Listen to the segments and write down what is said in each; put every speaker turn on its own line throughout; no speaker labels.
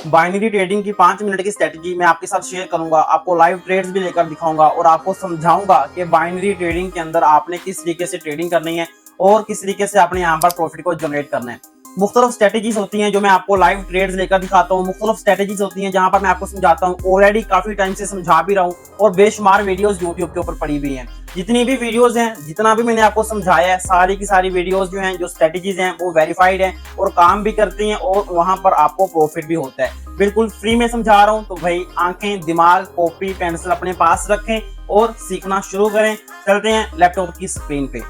Binary trading की 5 minute की strategy मैं आपके साथ शेयर करूंगा। आपको लाइव ट्रेड्स भी लेकर दिखाऊंगा और आपको समझाऊंगा कि बाइनरी ट्रेडिंग के अंदर आपने किस तरीके से ट्रेडिंग करनी है और किस तरीके से आपने यहाँ पर प्रॉफिट को जनरेट करना है। मुख्तलिफ स्ट्रेटेजीज होती हैं जो मैं आपको लाइव ट्रेड्स लेकर दिखाता हूँ। मुख्तलिफ स्ट्रेटेजीज होती हैं जहां पर मैं आपको समझाता हूँ। ऑलरेडी काफी टाइम से समझा भी रहा हूँ और बेशुमार वीडियोस यूट्यूब के ऊपर पड़ी हुई हैं। जितनी भी वीडियोस हैं, जितना भी मैंने आपको समझाया है, सारी की सारी वीडियोस जो हैं, जो स्ट्रेटेजीज हैं, वो वेरीफाइड हैं और काम भी करती हैं और वहां पर आपको प्रॉफिट भी होता है। बिल्कुल फ्री में समझा रहा हूँ, तो भाई आंखें, दिमाग, कॉपी, पेंसिल अपने पास रखें और सीखना शुरू करें। चलते हैं लैपटॉप की स्क्रीन पे।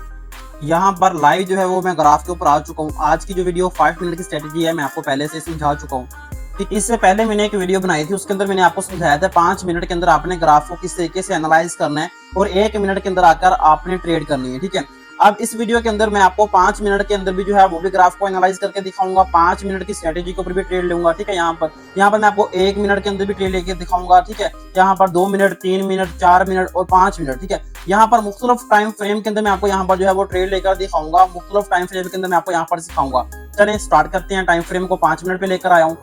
यहाँ पर लाइव जो है वो मैं ग्राफ के ऊपर आ चुका हूँ। आज की जो वीडियो 5 मिनट की स्ट्रेटजी है, मैं आपको पहले से समझा चुका हूँ। ठीक, इससे पहले मैंने एक वीडियो बनाई थी, उसके अंदर मैंने आपको समझाया था 5 मिनट के अंदर आपने ग्राफ को किस तरीके से एनालाइज करना है और 1 मिनट के अंदर आकर आपने ट्रेड करनी है। ठीक है, अब इस वीडियो के अंदर मैं आपको 5 मिनट के अंदर भी जो है वो भी ग्राफ को एनालाइज करके दिखाऊंगा। 5 मिनट की स्ट्रेटेजी के ऊपर भी ट्रेड लूंगा। ठीक है, यहाँ पर मैं आपको 1 मिनट के अंदर भी ट्रेड लेके दिखाऊंगा। ठीक है, यहाँ पर 2 मिनट, 3 मिनट, 4 मिनट और 5 मिनट। ठीक है, यहाँ पर मुख्तलिफ टाइम फ्रेम के अंदर मैं आपको यहाँ पर जो है वो ट्रेड लेकर दिखाऊंगा। मुख्तलिफ टाइम फ्रेम के अंदर मैं आपको यहाँ पर सिखाऊंगा। चलें स्टार्ट करते हैं। टाइम फ्रेम को 5 मिनट पे लेकर आया हूँ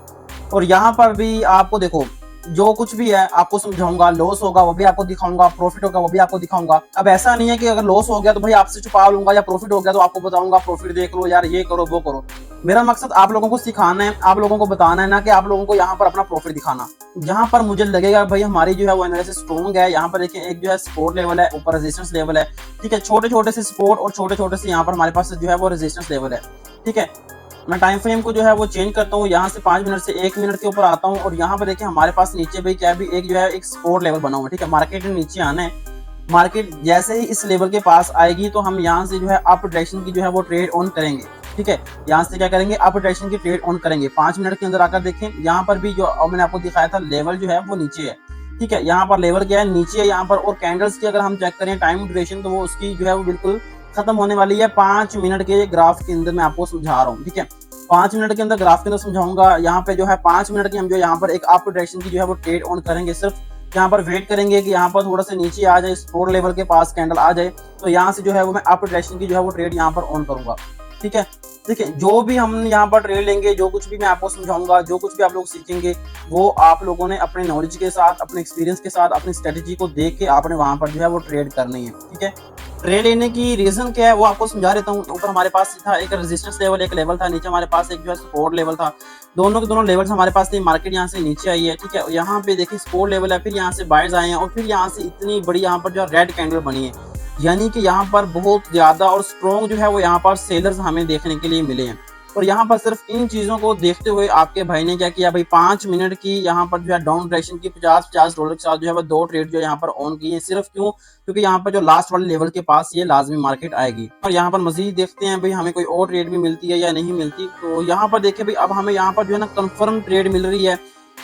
और यहाँ पर भी आपको देखो जो कुछ भी है आपको समझाऊंगा। लॉस होगा वो भी आपको दिखाऊंगा, प्रॉफिट होगा वो भी आपको दिखाऊंगा। अब ऐसा नहीं है कि अगर लॉस हो गया तो भाई आपसे छुपा लूंगा या प्रॉफिट हो गया तो आपको बताऊंगा प्रॉफिट देख लो यार, ये करो वो करो। मेरा मकसद आप लोगों को सिखाना है, आप लोगों को बताना है, ना कि आप लोगों को यहाँ पर अपना प्रॉफिट दिखाना। जहां पर मुझे लगेगा भाई हमारी जो है वो एनालिसिस स्ट्रॉन्ग है। यहाँ पर देखिए एक जो है सपोर्ट लेवल है, ऊपर रेजिस्टेंस लेवल है। ठीक है, छोटे छोटे से सपोर्ट और छोटे छोटे से यहाँ पर हमारे पास जो है वो रेजिस्टेंस लेवल है। ठीक है, मैं टाइम फ्रेम को जो है वो चेंज करता हूँ। यहाँ से 5 मिनट से 1 मिनट के ऊपर आता हूँ और यहाँ पर देखिए हमारे पास नीचे भाई क्या भी एक जो है एक सपोर्ट लेवल बना हुआ है। ठीक है, मार्केट ने नीचे आना है। मार्केट जैसे ही इस लेवल के पास आएगी तो हम यहाँ से जो है अप डायरेक्शन की जो है वो ट्रेड ऑन करेंगे। ठीक है, यहाँ से क्या करेंगे, अप डायरेक्शन की ट्रेड ऑन करेंगे। 5 मिनट के अंदर आकर देखें, यहाँ पर भी जो मैंने आपको दिखाया था लेवल जो है वो नीचे है। ठीक है, यहाँ पर लेवल क्या है, नीचे है यहाँ पर। और कैंडल्स की अगर हम चेक करें टाइम ड्यूरेशन तो वो उसकी जो है वो बिल्कुल खत्म होने वाली है। 5 मिनट के ग्राफ के अंदर मैं आपको समझा रहा हूँ। ठीक है, 5 मिनट के अंदर ग्राफ के अंदर समझाऊंगा। यहाँ पे जो है 5 मिनट की हम जो यहाँ पर एक अप डायरेक्शन की जो है वो ट्रेड ऑन करेंगे। सिर्फ यहाँ पर वेट करेंगे कि यहाँ पर थोड़ा सा नीचे आ जाए, सपोर्ट लेवल के पास कैंडल आ जाए, तो यहाँ से जो है वो मैं अप डायरेक्शन की जो है वो ट्रेड यहाँ पर ऑन करूंगा। ठीक है, देखिए जो भी हम यहाँ पर ट्रेड लेंगे, जो कुछ भी मैं आपको समझाऊंगा, जो कुछ भी आप लोग सीखेंगे, वो आप लोगों ने अपने नॉलेज के साथ, अपने एक्सपीरियंस के साथ, अपनी स्ट्रेटेजी को देख के आपने वहां पर जो है वो ट्रेड करनी है। ठीक है, ट्रेड लेने की रीजन क्या है वो आपको समझा देता हूँ। ऊपर हमारे पास था एक रेजिस्टेंस लेवल, एक लेवल था, नीचे हमारे पास एक जो है सपोर्ट लेवल था। दोनों के दोनों लेवल्स हमारे पास थे। मार्केट यहाँ से नीचे आई है। ठीक है, यहाँ पे देखिए सपोर्ट लेवल है, फिर यहाँ से बायर्स आए हैं और फिर यहाँ से इतनी बड़ी यहाँ पर जो रेड कैंडल बनी है, यानी कि यहाँ पर बहुत ज्यादा और स्ट्रॉन्ग जो है वो यहाँ पर सेलर्स हमें देखने के लिए मिले हैं। और यहाँ पर सिर्फ इन चीजों को देखते हुए आपके भाई ने क्या किया भाई, 5 मिनट की यहाँ पर जो है डाउन डायरेक्शन की $50 के साथ जो है वो 2 ट्रेड जो यहाँ पर ऑन की है। सिर्फ क्यों, क्योंकि यहाँ पर जो लास्ट वाले लेवल के पास ये लाजमी मार्केट आएगी। और यहाँ पर मजीद देखते हैं भाई हमें कोई और ट्रेड भी मिलती है या नहीं मिलती। तो यहाँ पर देखिए भाई अब हमें यहाँ पर जो है ना कंफर्म ट्रेड मिल रही है।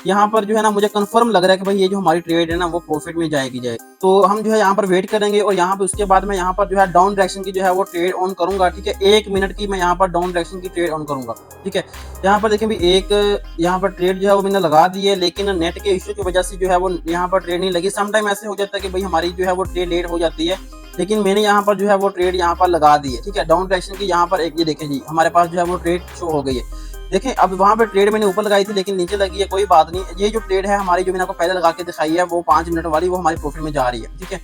यहाँ पर जो है ना मुझे कंफर्म लग रहा है कि भाई ये जो हमारी ट्रेड है ना वो प्रॉफिट में जाएगी। तो हम जो है यहाँ पर वेट करेंगे और यहाँ पर उसके बाद मैं यहाँ पर जो है डाउन डायरेक्शन की जो है वो ट्रेड ऑन करूंगा। ठीक है, 1 मिनट की मैं यहाँ पर डाउन डायरेक्शन की ट्रेड ऑन करूंगा। ठीक है, यहाँ पर देखिए भाई एक यहाँ पर ट्रेड जो है वो मैंने लगा दी है, लेकिन नेट के इश्यू की वजह से जो है वो यहाँ पर ट्रेड नहीं लगी। समटाइम ऐसे हो जाता है कि भाई हमारी जो है वो ट्रेड लेट हो जाती है, लेकिन मैंने यहाँ पर जो है वो ट्रेड यहाँ पर लगा दी है। ठीक है, डाउन डायरेक्शन की यहाँ पर एक ये देखें जी हमारे पास जो है वो ट्रेड शो हो गई है। देखें अब वहां पे ट्रेड मैंने ऊपर लगाई थी लेकिन नीचे लगी है, कोई बात नहीं। ये जो ट्रेड है हमारी जो मैंने आपको पहले लगा के दिखाई है वो 5 मिनट वाली, वो हमारी प्रॉफिट में जा रही है। ठीक है,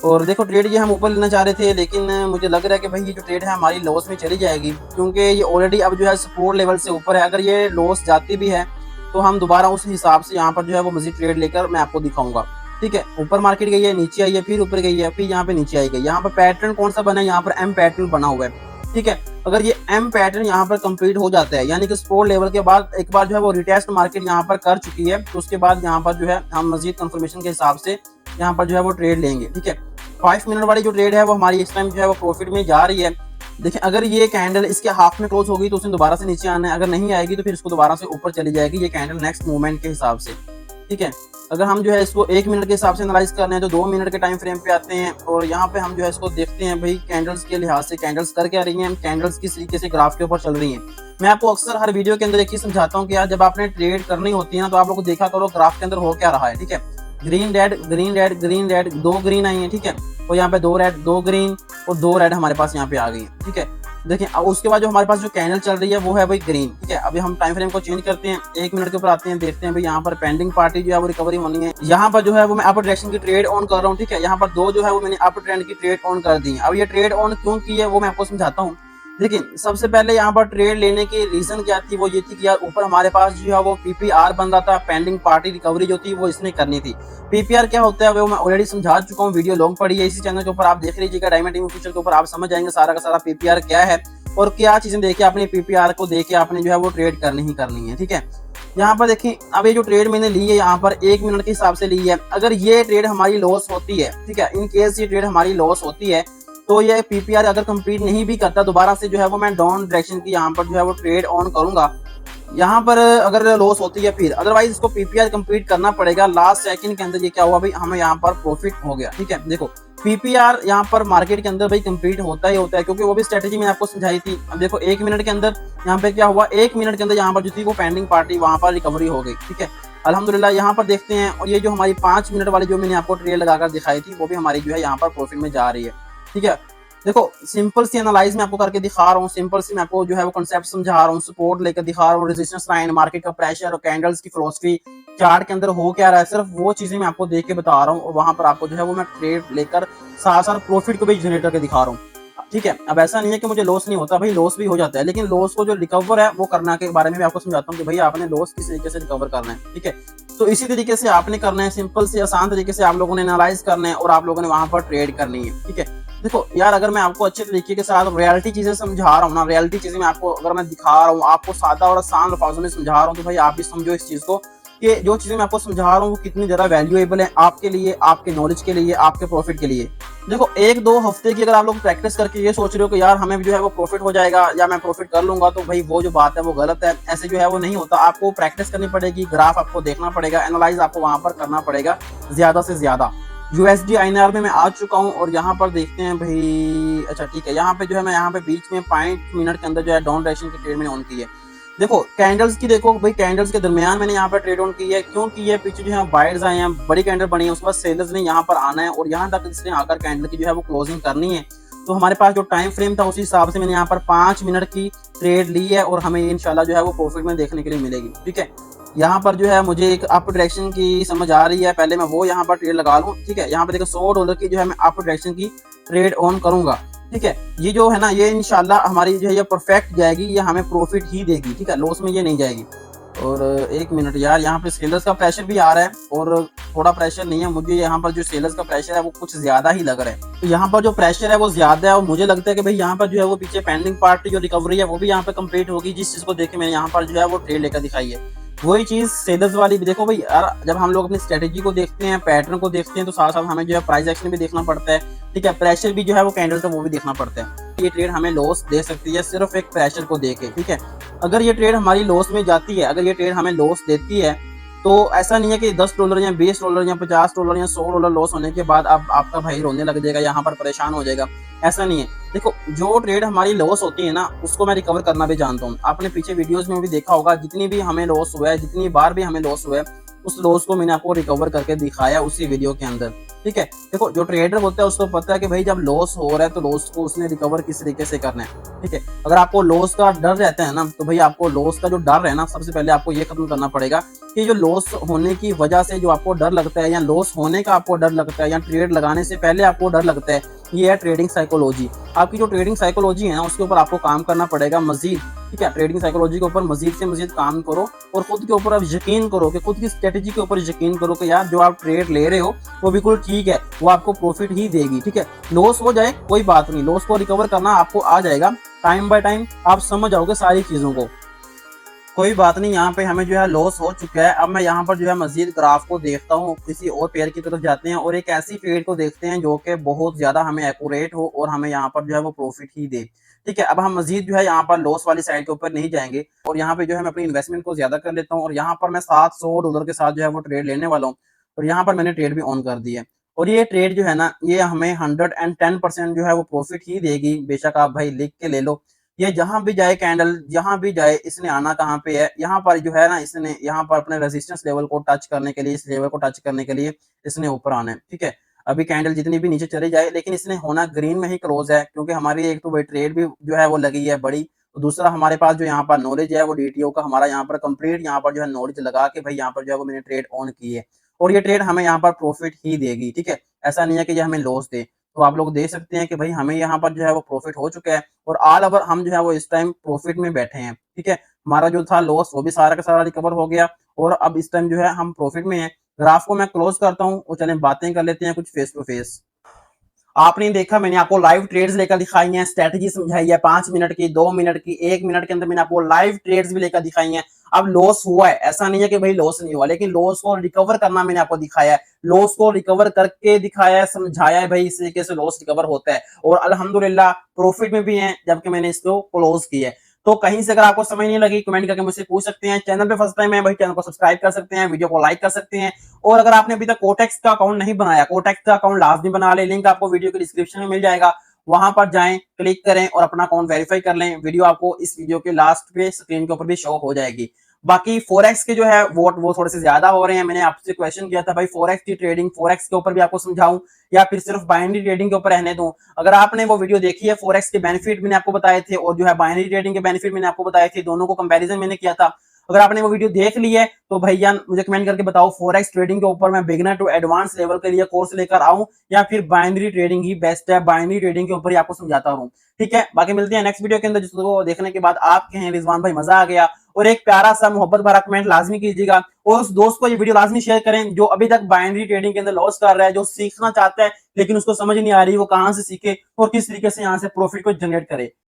और देखो ट्रेड ये हम ऊपर लेना चाह रहे थे, लेकिन मुझे लग रहा है कि भाई ये जो ट्रेड है हमारी लॉस में चली जाएगी, क्योंकि ये ऑलरेडी अब जो है सपोर्ट लेवल से ऊपर है। अगर ये लॉस जाती भी है तो हम दोबारा उस हिसाब से यहाँ पर जो है वो मजीद ट्रेड लेकर मैं आपको दिखाऊंगा। ठीक है, ऊपर मार्केट गई है, नीचे आई है, फिर ऊपर गई है, फिर यहाँ पे नीचे आई गई। यहाँ पर पैटर्न कौन सा बना है, यहाँ पर एम पैटर्न बना हुआ है। ठीक है, अगर ये एम पैटर्न यहाँ पर कंप्लीट हो जाता है, यानी कि सपोर्ट लेवल के बाद एक बार जो है वो रिटेस्ट मार्केट यहाँ पर कर चुकी है, तो उसके बाद यहाँ पर जो है हम मजीद कंफर्मेशन के हिसाब से यहाँ पर जो है वो ट्रेड लेंगे। ठीक है, 5 मिनट वाली जो ट्रेड है वो हमारी इस टाइम जो है वो प्रॉफिट में जा रही है। देखिए अगर ये कैंडल इसके हाफ में क्लोज होगी तो उसने दोबारा से नीचे आना है, अगर नहीं आएगी तो फिर इसको दोबारा से ऊपर चली जाएगी ये कैंडल नेक्स्ट मूवमेंट के हिसाब से। ठीक है, अगर हम जो है इसको 1 मिनट के हिसाब से एनालाइज कर रहे हैं तो 2 मिनट के टाइम फ्रेम पे आते हैं और यहाँ पे हम जो है इसको देखते हैं भाई कैंडल्स के लिहाज से कैंडल्स कर क्या रही हैं, कैंडल्स किस तरीके से ग्राफ के ऊपर चल रही हैं। मैं आपको अक्सर हर वीडियो के अंदर एक चीज समझाता हूँ कि यार जब आपने ट्रेड करनी होती है ना तो आप लोग को देखा करो ग्राफ के अंदर हो क्या रहा है। ठीक है, green red green red green red, 2 green आई है। ठीक है, और यहाँ पे 2 रेड 2 ग्रीन और 2 रेड हमारे पास यहाँ पे आ गई है। ठीक है, देखिए अब उसके बाद जो हमारे पास जो कैंडल चल रही है वो है भाई ग्रीन, ठीक है। अभी हम टाइम फ्रेम को चेंज करते हैं, 1 मिनट के ऊपर आते हैं, देखते हैं भाई यहाँ पर पेंडिंग पार्टी जो है वो रिकवरी होनी है। यहाँ पर जो है वो मैं अपर डायरेक्शन की ट्रेड ऑन कर रहा हूँ, ठीक है। यहाँ पर दो जो है वो मैंने अपर ट्रेंड की ट्रेड ऑन कर दी है। अब ये ट्रेड ऑन क्यों की है वो मैं आपको समझाता हूँ। देखिए सबसे पहले यहाँ पर ट्रेड लेने की रीजन क्या थी, वो ये थी कि यार ऊपर हमारे पास जो है वो पीपीआर बन रहा था, पेंडिंग पार्टी रिकवरी जो थी वो इसने करनी थी। पीपीआर क्या होता है वो मैं ऑलरेडी समझा चुका हूँ, वीडियो लॉन्ग पड़ी है इसी चैनल के ऊपर, आप देख लीजिएगा डायमंड टीम ऑफिशियल के ऊपर, आप समझ जाएंगे सारा का सारा पीपीआर क्या है और क्या चीजें देखिए आपने पीपीआर को देख के आपने जो है वो ट्रेड करनी ही करनी है, ठीक है। यहाँ पर देखिए अब ये जो ट्रेड मैंने ली है यहाँ पर 1 मिनट के हिसाब से ली है। अगर ये ट्रेड हमारी लॉस होती है, ठीक है, इन केस ये ट्रेड हमारी लॉस होती है तो ये पीपीआर अगर कंप्लीट नहीं भी करता दोबारा से जो है वो मैं डाउन डायरेक्शन की यहाँ पर जो है वो ट्रेड ऑन करूंगा। यहाँ पर अगर लॉस होती है फिर अदरवाइज इसको पीपीआर कंप्लीट करना पड़ेगा। लास्ट सेकंड के अंदर ये क्या हुआ भाई, हमें यहाँ पर प्रॉफिट हो गया, ठीक है। देखो पीपीआर यहाँ पर मार्केट के अंदर भाई कंप्लीट होता ही होता है, क्योंकि वो भी स्ट्रेटेजी मैंने आपको समझाई थी। अब देखो 1 मिनट के अंदर यहाँ पे क्या हुआ, 1 मिनट के अंदर यहाँ पर जो थी वो पेंडिंग पार्टी वहां पर रिकवरी हो गई, ठीक है, अल्हम्दुलिल्लाह। यहाँ पर देखते हैं और ये जो हमारी 5 मिनट वाली जो मैंने आपको ट्रेड लगाकर दिखाई थी वो भी हमारी जो है यहाँ पर प्रॉफिट में जा रही है, ठीक है। देखो सिंपल सी एनालाइज मैं आपको करके दिखा रहा हूँ, सिंपल सी मैं आपको जो है वो कांसेप्ट समझा रहा हूँ, सपोर्ट लेकर दिखा रहा हूँ, रेजिस्टेंस लाइन, मार्केट का प्रेशर और कैंडल्स की फिलॉसफी, चार्ट के अंदर हो क्या रहा है, सिर्फ वो चीजें मैं आपको देख के बता रहा हूँ और वहां पर आपको जो है वो मैं ट्रेड लेकर साथ साथ प्रॉफिट को भी जनरेट करके दिखा रहा हूँ, ठीक है। अब ऐसा नहीं है कि मुझे लॉस नहीं होता, भाई लॉस भी हो जाता है, लेकिन लॉस को जो रिकवर है वो करना के बारे में भी आपको समझाता हूँ कि भाई आपने लॉस किस तरीके से रिकवर करना है, ठीक है। तो इसी तरीके से आपने करना है, सिंपल से आसान तरीके से आप लोगों ने एनालाइज करना है और आप लोगों ने वहां पर ट्रेड करनी है, ठीक है। देखो यार अगर मैं आपको अच्छे तरीके के साथ रियलिटी चीजें समझा रहा हूँ ना, रियलिटी चीजें मैं आपको अगर मैं दिखा रहा हूँ, आपको सादा और आसान अल्फाजों में समझा रहा हूँ, तो भाई आप भी समझो इस चीज को कि जो चीजें मैं आपको समझा रहा हूँ वो कितनी ज्यादा वैल्यूएबल है आपके लिए, आपके नॉलेज के लिए, आपके प्रॉफिट के लिए। देखो 1-2 हफ्ते की अगर आप लोग प्रैक्टिस करके ये सोच रहे हो कि यार हमें जो है वो प्रॉफिट हो जाएगा या मैं प्रॉफिट कर लूंगा, तो भाई वो जो बात है वो गलत है, ऐसे जो है वो नहीं होता। आपको प्रैक्टिस करनी पड़ेगी, ग्राफ आपको देखना पड़ेगा, एनालाइज आपको वहां पर करना पड़ेगा ज्यादा से ज्यादा। यूएसडी आईएनआर में मैं आ चुका हूँ और यहाँ पर देखते हैं भाई, अच्छा ठीक है, यहाँ पे जो है मैं यहाँ पे बीच में 5 मिनट के अंदर जो है डाउन डायरेक्शन की ट्रेड मैंने ऑन की है। देखो कैंडल्स की, देखो भाई कैंडल्स के दरमियान मैंने यहाँ पर ट्रेड ऑन की है, क्यों की है, पीछे जो है बायर्स आए हैं, बड़ी कैंडल बनी है, उसके बाद सेलर्स ने यहाँ पर आना है और यहाँ तक इसने आकर कैंडल की जो है वो क्लोजिंग करनी है। तो हमारे पास जो टाइम फ्रेम था उसी हिसाब से मैंने यहाँ पर 5 मिनट की ट्रेड ली है और हमें इंशाल्लाह जो है वो प्रॉफिट में देखने के लिए मिलेगी, ठीक है। यहाँ पर जो है मुझे एक अप डायरेक्शन की समझ आ रही है, पहले मैं वो यहाँ पर ट्रेड लगा लूँ, ठीक है। यहाँ पर देखो $100 की जो है मैं अप डायरेक्शन की ट्रेड ऑन करूंगा, ठीक है। ये जो है ना ये इंशाल्लाह हमारी जो है ये परफेक्ट जाएगी, ये हमें प्रॉफिट ही देगी, ठीक है, लॉस में ये नहीं जाएगी। और 1 मिनट यार, यहाँ पे सेलर्स का प्रेशर भी आ रहा है और थोड़ा प्रेशर नहीं है मुझे, यहाँ पर जो सेलर्स का प्रेशर है वो कुछ ज्यादा ही लग रहा है। तो यहाँ पर जो प्रेशर है वो ज्यादा है और मुझे लगता है कि भाई यहाँ पर जो है वो पीछे पेंडिंग पार्ट जो रिकवरी है वो भी यहाँ पे कंप्लीट होगी, जिस चीज को देख के मैंने यहाँ पर जो है वो ट्रेड लेकर दिखाई है। वही चीज सेलर्स वाली भी देखो भाई यार, जब हम लोग अपनी स्ट्रेटेजी को देखते हैं, पैटर्न को देखते हैं, तो साथ साथ हमें जो है प्राइस एक्शन भी देखना पड़ता है, ठीक है, प्रेशर भी जो है वो कैंडल का वो भी देखना पड़ता है। ये ट्रेड हमें लॉस दे सकती है सिर्फ एक प्रेशर को देके, ठीक है। अगर ये ट्रेड हमारी लॉस में जाती है, अगर ये ट्रेड हमें लॉस देती है, तो ऐसा नहीं है कि $10 या $20 या $50 या $100 लॉस होने के बाद अब आपका भाई रोने लग जाएगा, यहाँ पर परेशान हो जाएगा, ऐसा नहीं है। देखो जो ट्रेड हमारी लॉस होती है ना उसको मैं रिकवर करना भी जानता हूँ। आपने पीछे वीडियोस में भी देखा होगा, जितनी भी हमें लॉस हुआ है, जितनी बार भी हमें लॉस हुआ है, उस लॉस को मैंने आपको रिकवर करके दिखाया उसी वीडियो के अंदर, ठीक है। देखो जो ट्रेडर होता है उसको पता है कि भाई जब लॉस हो रहा है तो लॉस को उसने रिकवर किस तरीके से करना है, ठीक है। अगर आपको लॉस का डर रहता है ना, तो भाई आपको लॉस का जो डर है ना, सबसे पहले आपको ये खत्म करना पड़ेगा कि जो लॉस होने की वजह से जो आपको डर लगता है या लॉस होने का आपको डर लगता है या ट्रेड लगाने से पहले आपको डर लगता है, ये है ट्रेडिंग साइकोलॉजी। आपकी जो ट्रेडिंग साइकोलॉजी है ना उसके ऊपर आपको काम करना पड़ेगा मजीद, ठीक है। ट्रेडिंग साइकोलॉजी के ऊपर मजीद से मजीद काम करो और खुद के ऊपर आप यकीन करो, कि खुद की स्ट्रेटेजी के ऊपर यकीन करो कि यार जो आप ट्रेड ले रहे हो वो बिल्कुल ठीक है, वो आपको प्रॉफिट ही देगी, ठीक है। लॉस हो जाए कोई बात नहीं, लॉस को रिकवर करना आपको आ जाएगा, टाइम बाय टाइम आप समझ जाओगे सारी चीजों को, कोई बात नहीं। यहाँ पे हमें जो है लॉस हो चुका है। अब मैं यहाँ पर जो है मजीद ग्राफ को देखता हूँ, किसी और पेयर की तरफ जाते हैं और एक ऐसी ट्रेड को देखते हैं जो कि बहुत ज्यादा हमें एक्यूरेट हो और हमें यहाँ पर जो है वो प्रॉफिट ही दे, ठीक है। अब हम मजीद जो है यहाँ पर लॉस वाली साइड के ऊपर नहीं जाएंगे और यहाँ पे जो है मैं अपनी इन्वेस्टमेंट को ज्यादा कर लेता हूँ और यहाँ पर मैं $700 के साथ जो है वो ट्रेड लेने वाला हूँ और यहाँ पर मैंने ट्रेड भी ऑन कर दी है। और ये ट्रेड जो है ना ये हमें 110% जो है वो प्रॉफिट ही देगी, बेशक आप भाई लिख के ले लो। ये जहां भी जाए कैंडल, जहां भी जाए, इसने आना कहाँ पे है, यहाँ पर जो है ना इसने यहाँ पर अपने रेजिस्टेंस लेवल को टच करने के लिए, इस लेवल को टच करने के लिए इसने ऊपर आना है, ठीक है। अभी कैंडल जितनी भी नीचे चली जाए, लेकिन इसने होना ग्रीन में ही क्लोज है, क्योंकि हमारी एक तो वही ट्रेड भी जो है वो लगी है बड़ी। तो दूसरा हमारे पास जो यहाँ पर नॉलेज है वो डीटीओ का हमारा यहाँ पर कंप्लीट यहाँ पर जो है नॉलेज लगा के भाई यहाँ पर जो है वो मैंने ट्रेड ऑन की है, और ये ट्रेड हमें यहाँ पर प्रॉफिट ही देगी। ठीक है, ऐसा नहीं है कि ये हमें लॉस दे। तो आप लोग देख सकते हैं कि भाई हमें यहाँ पर जो है वो प्रॉफिट हो चुका है, और ऑल ओवर हम जो है वो इस टाइम प्रॉफिट में बैठे हैं। ठीक है, हमारा जो था लॉस वो भी सारा का सारा रिकवर हो गया, और अब इस टाइम जो है हम प्रॉफिट में हैं। ग्राफ को मैं क्लोज करता हूँ और चलें बातें कर लेते हैं कुछ फेस टू फेस। आपने देखा मैंने आपको लाइव ट्रेड्स लेकर दिखाई हैं, स्ट्रेटजी समझाई है 5 मिनट की, 2 मिनट की, 1 मिनट के अंदर मैंने आपको लाइव ट्रेड्स भी लेकर दिखाई हैं। अब लॉस हुआ है, ऐसा नहीं है कि भाई लॉस नहीं हुआ, लेकिन लॉस को रिकवर करना मैंने आपको दिखाया है, लॉस को रिकवर करके दिखाया है, समझाया है भाई इस तरीके से लॉस रिकवर होता है, और अल्हम्दुलिल्लाह प्रॉफिट में भी है जबकि मैंने इसको क्लोज किया है। तो कहीं से अगर आपको समझ नहीं लगी कमेंट करके मुझसे पूछ सकते हैं। चैनल पे फर्स्ट टाइम है भाई, चैनल को सब्सक्राइब कर सकते हैं, वीडियो को लाइक कर सकते हैं, और अगर आपने अभी तक कोटेक्स का अकाउंट नहीं बनाया, कोटेक्स का अकाउंट लाजमी बना ले, लिंक आपको वीडियो के डिस्क्रिप्शन में मिल जाएगा, वहां पर जाएं, क्लिक करें और अपना अकाउंट वेरीफाई कर लें। वीडियो आपको इस वीडियो के लास्ट पे स्क्रीन के ऊपर भी शो हो जाएगी। बाकी फोरेक्स के जो है वो थोड़े से ज्यादा हो रहे हैं। मैंने आपसे क्वेश्चन किया था भाई फोरेक्स की ट्रेडिंग, फोरेक्स के ऊपर भी आपको समझाऊं या फिर सिर्फ बाइनरी ट्रेडिंग के ऊपर रहने दूं। अगर आपने वो वीडियो देखी है, फोरेक्स के बेनिफिट मैंने आपको बताए थे और जो है बाइनरी ट्रेडिंग के बेनिफिट मैंने आपको बताए थे, दोनों को कंपैरिजन मैंने किया था। अगर आपने वो वीडियो देख ली है तो भैया मुझे कमेंट करके बताओ, फोरेक्स ट्रेडिंग के ऊपर मैं बिगिनर टू एडवांस लेवल के लिए कोर्स लेकर आऊं या फिर बाइनरी ट्रेडिंग ही बेस्ट है, बाइनरी ट्रेडिंग के ऊपर ही आपको समझाता हूं। ठीक है, बाकी मिलते हैं नेक्स्ट वीडियो के अंदर, जिसको देखने के बाद आप कहें रिजवान भाई मजा आ गया, और एक प्यारा सा मोहब्बत भरा कमेंट लाजमी कीजिएगा, और उस दोस्त को ये वीडियो लाजमी शेयर करें जो अभी तक बाइनरी ट्रेडिंग के अंदर लॉस कर रहा है, जो सीखना चाहता है लेकिन उसको समझ नहीं आ रही वो कहां से सीखे और किस तरीके से यहां से प्रॉफिट को जनरेट करे।